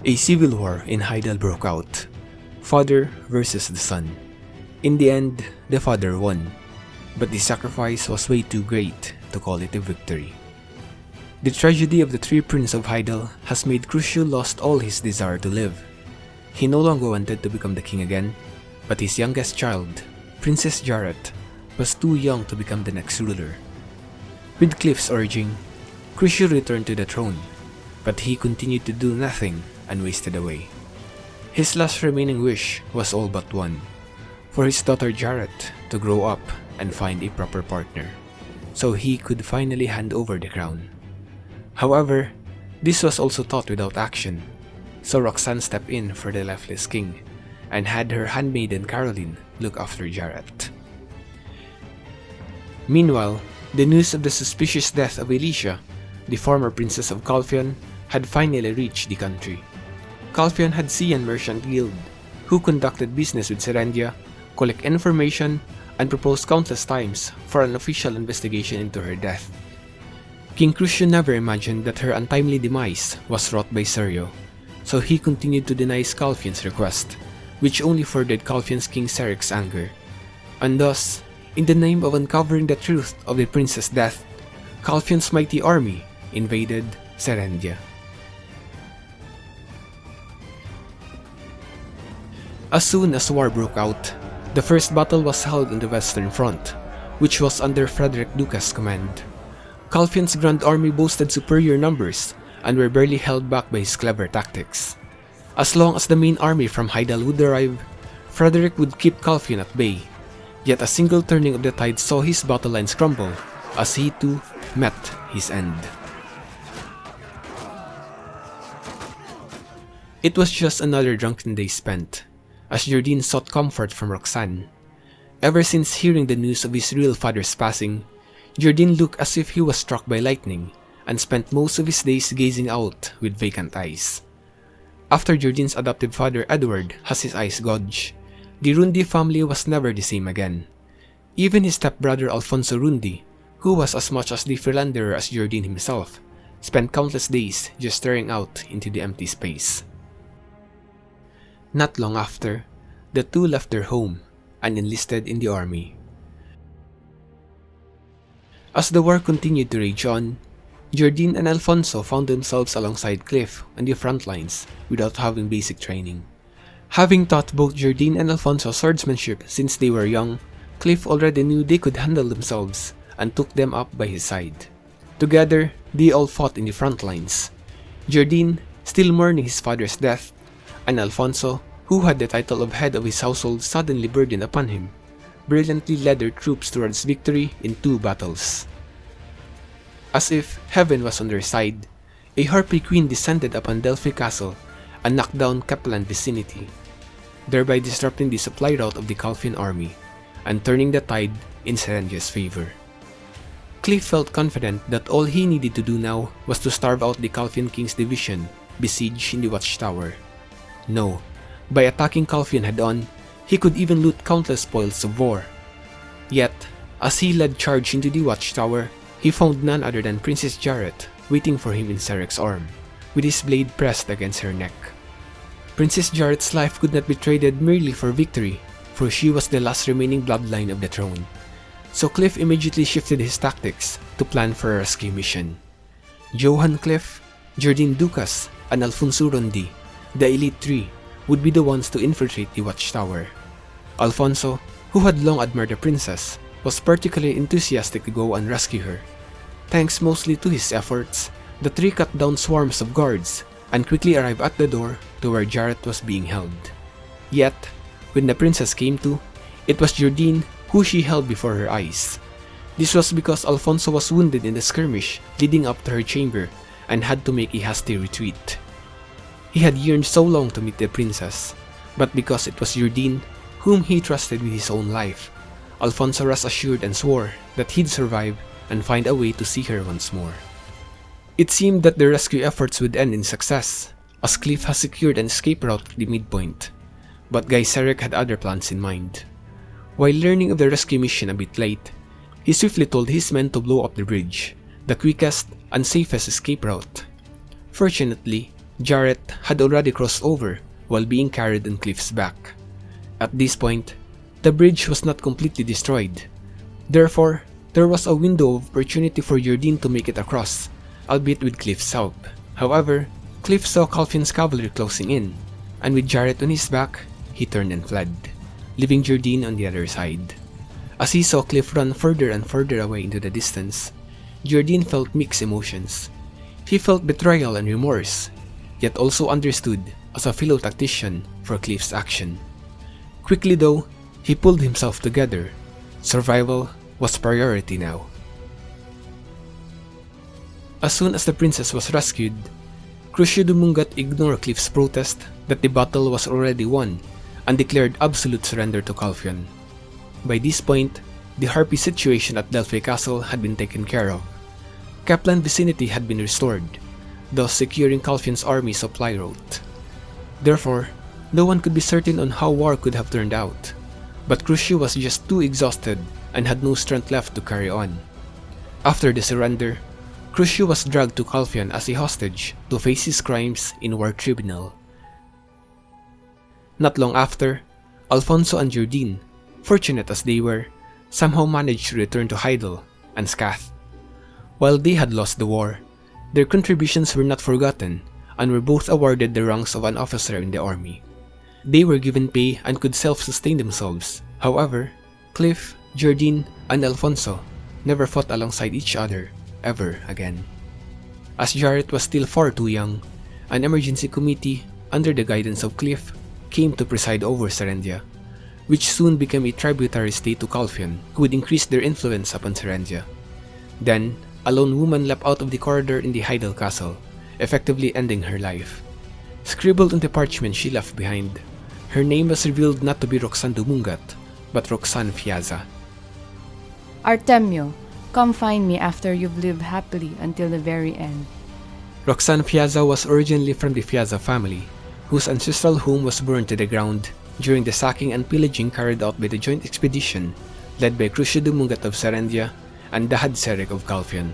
A civil war in Heidel broke out. Father versus the son. In the end, the father won, but the sacrifice was way too great to call it a victory. The tragedy of the three princes of Heidel has made Crucio lost all his desire to live. He no longer wanted to become the king again, but his youngest child, Princess Jarette, was too young to become the next ruler. With Cliff's urging, Crucio returned to the throne, but he continued to do nothing and wasted away. His last remaining wish was all but one, for his daughter Jarette to grow up and find a proper partner, so he could finally hand over the crown. However, this was also thought without action, so Roxanne stepped in for the leftless king, and had her handmaiden Caroline look after Jarette. Meanwhile, the news of the suspicious death of Alicia, the former princess of Calpheon, had finally reached the country. Calpheon had Sian Merchant Guild, who conducted business with Serendia, collect information, and proposed countless times for an official investigation into her death. King Crucio never imagined that her untimely demise was wrought by Serio, so he continued to deny Calpheon's request, which only furthered Calpheon's King Seric's anger. And thus, in the name of uncovering the truth of the prince's death, Calpheon's mighty army invaded Serendia. As soon as war broke out, the first battle was held on the Western Front, which was under Frederick Duca's command. Calpheon's grand army boasted superior numbers and were barely held back by his clever tactics. As long as the main army from Heidel would arrive, Frederick would keep Calpheon at bay, yet a single turning of the tide saw his battle lines crumble as he too met his end. It was just another drunken day spent, as Jardine sought comfort from Roxanne. Ever since hearing the news of his real father's passing, Jardine looked as if he was struck by lightning and spent most of his days gazing out with vacant eyes. After Jardine's adoptive father Edward has his eyes gouged, the Rundi family was never the same again. Even his stepbrother Alfonso Rundi, who was as much as the philanderer as Jardine himself, spent countless days just staring out into the empty space. Not long after, the two left their home and enlisted in the army. As the war continued to rage on, Jardine and Alfonso found themselves alongside Cliff on the front lines without having basic training. Having taught both Jardine and Alfonso swordsmanship since they were young, Cliff already knew they could handle themselves and took them up by his side. Together, they all fought in the front lines. Jardine, still mourning his father's death, and Alfonso, who had the title of head of his household suddenly burdened upon him, brilliantly led their troops towards victory in two battles. As if heaven was on their side, a Harpy Queen descended upon Delphi Castle and knocked down Capellan vicinity, thereby disrupting the supply route of the Calpheon army and turning the tide in Serendia's favor. Cliff felt confident that all he needed to do now was to starve out the Calpheon King's division besieged in the watchtower. No, by attacking Calpheon head-on, he could even loot countless spoils of war. Yet, as he led charge into the watchtower, he found none other than Princess Jarette waiting for him in Seric's arm, with his blade pressed against her neck. Princess Jarette's life could not be traded merely for victory, for she was the last remaining bloodline of the throne. So Cliff immediately shifted his tactics to plan for a rescue mission. Johann Cliff, Jardine Ducas, and Alfonso Rundi, the Elite Three, would be the ones to infiltrate the watchtower. Alfonso, who had long admired the princess, was particularly enthusiastic to go and rescue her. Thanks mostly to his efforts, the three cut down swarms of guards and quickly arrived at the door to where Jarette was being held. Yet, when the princess came to, it was Jardine who she held before her eyes. This was because Alfonso was wounded in the skirmish leading up to her chamber and had to make a hasty retreat. He had yearned so long to meet the princess, but because it was Jardine, whom he trusted with his own life, Alfonso was assured and swore that he'd survive and find a way to see her once more. It seemed that the rescue efforts would end in success, as Cliff has secured an escape route at the midpoint, but Guy Seric had other plans in mind. While learning of the rescue mission a bit late, he swiftly told his men to blow up the bridge, the quickest and safest escape route. Fortunately, Jarette had already crossed over while being carried on Cliff's back. At this point, the bridge was not completely destroyed. Therefore, there was a window of opportunity for Jarette to make it across, albeit with Cliff's help. However, Cliff saw Calpheon's cavalry closing in, and with Jarette on his back, he turned and fled, leaving Jarette on the other side. As he saw Cliff run further and further away into the distance, Jarette felt mixed emotions. He felt betrayal and remorse, yet also understood as a fellow tactician for Cliff's action. Quickly though, he pulled himself together. Survival was priority now. As soon as the princess was rescued, Crucio ignored Cliff's protest that the battle was already won and declared absolute surrender to Calpheon. By this point, the harpy situation at Delphi Castle had been taken care of. Kaplan vicinity had been restored, thus securing Calpheon's army supply route. Therefore, no one could be certain on how war could have turned out, but Crucio was just too exhausted and had no strength left to carry on. After the surrender, Crucio was dragged to Calpheon as a hostage to face his crimes in war tribunal. Not long after, Alfonso and Jarette, fortunate as they were, somehow managed to return to Heidel and Scath. While they had lost the war, their contributions were not forgotten and were both awarded the ranks of an officer in the army. They were given pay and could self-sustain themselves. However, Cliff, Jarette, and Alfonso never fought alongside each other ever again. As Jarette was still far too young, an emergency committee under the guidance of Cliff came to preside over Serendia, which soon became a tributary state to Calpheon, who would increase their influence upon Serendia. Then, a lone woman leapt out of the corridor in the Heidel Castle, effectively ending her life. Scribbled on the parchment she left behind, her name was revealed not to be Roxanne Dumungat, but Roxanne Fiaza. Artemio, come find me after you've lived happily until the very end. Roxanne Fiaza was originally from the Fiaza family, whose ancestral home was burned to the ground during the sacking and pillaging carried out by the joint expedition led by Crucio Dumungat of Serendia and Dahad Serek of Calpheon.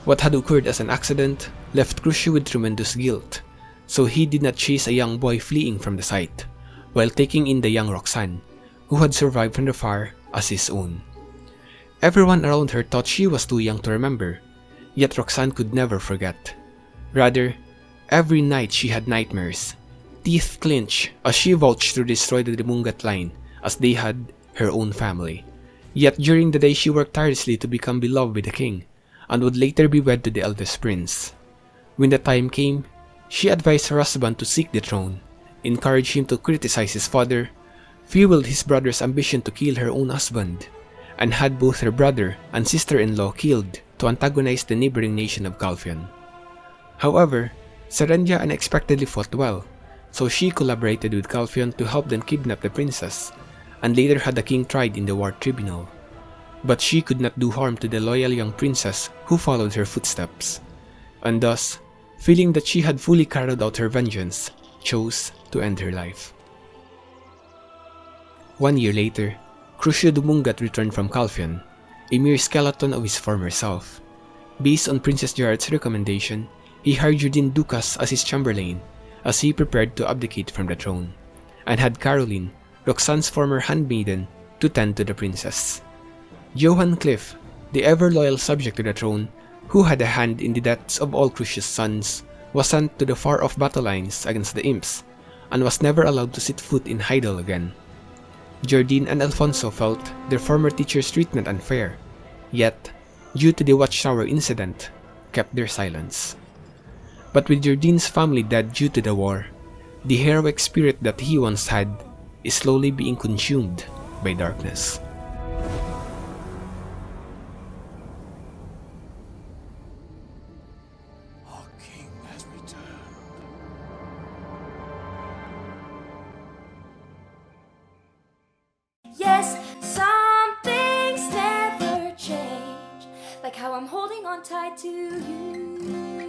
What had occurred as an accident left Crucio with tremendous guilt, so he did not chase a young boy fleeing from the site, while taking in the young Roxanne, who had survived from the fire, as his own. Everyone around her thought she was too young to remember, yet Roxanne could never forget. Rather, every night she had nightmares, teeth clenched as she vouched to destroy the Dumungat line as they had her own family. Yet during the day she worked tirelessly to become beloved by the king, and would later be wed to the eldest prince. When the time came, she advised her husband to seek the throne, encouraged him to criticize his father, fueled his brother's ambition to kill her own husband, and had both her brother and sister-in-law killed to antagonize the neighboring nation of Calpheon. However, Serendia unexpectedly fought well, so she collaborated with Calpheon to help them kidnap the princess, and later had the king tried in the war tribunal. But she could not do harm to the loyal young princess who followed her footsteps, and thus, feeling that she had fully carried out her vengeance, chose to end her life. 1 year later, Crucio Dumungat returned from Calpheon, a mere skeleton of his former self. Based on Princess Jarette's recommendation, he hired Jarette Ducas as his chamberlain as he prepared to abdicate from the throne, and had Caroline, Roxanne's former handmaiden, to tend to the princess. Johann Cliff, the ever-loyal subject to the throne, who had a hand in the deaths of all Crucio's sons, was sent to the far-off battle lines against the imps, and was never allowed to set foot in Heidel again. Jarette and Alfonso felt their former teacher's treatment unfair, yet, due to the watchtower incident, kept their silence. But with Jarette's family dead due to the war, the heroic spirit that he once had is slowly being consumed by darkness. Our king has returned. Yes, some things never change, like how I'm holding on tight to you.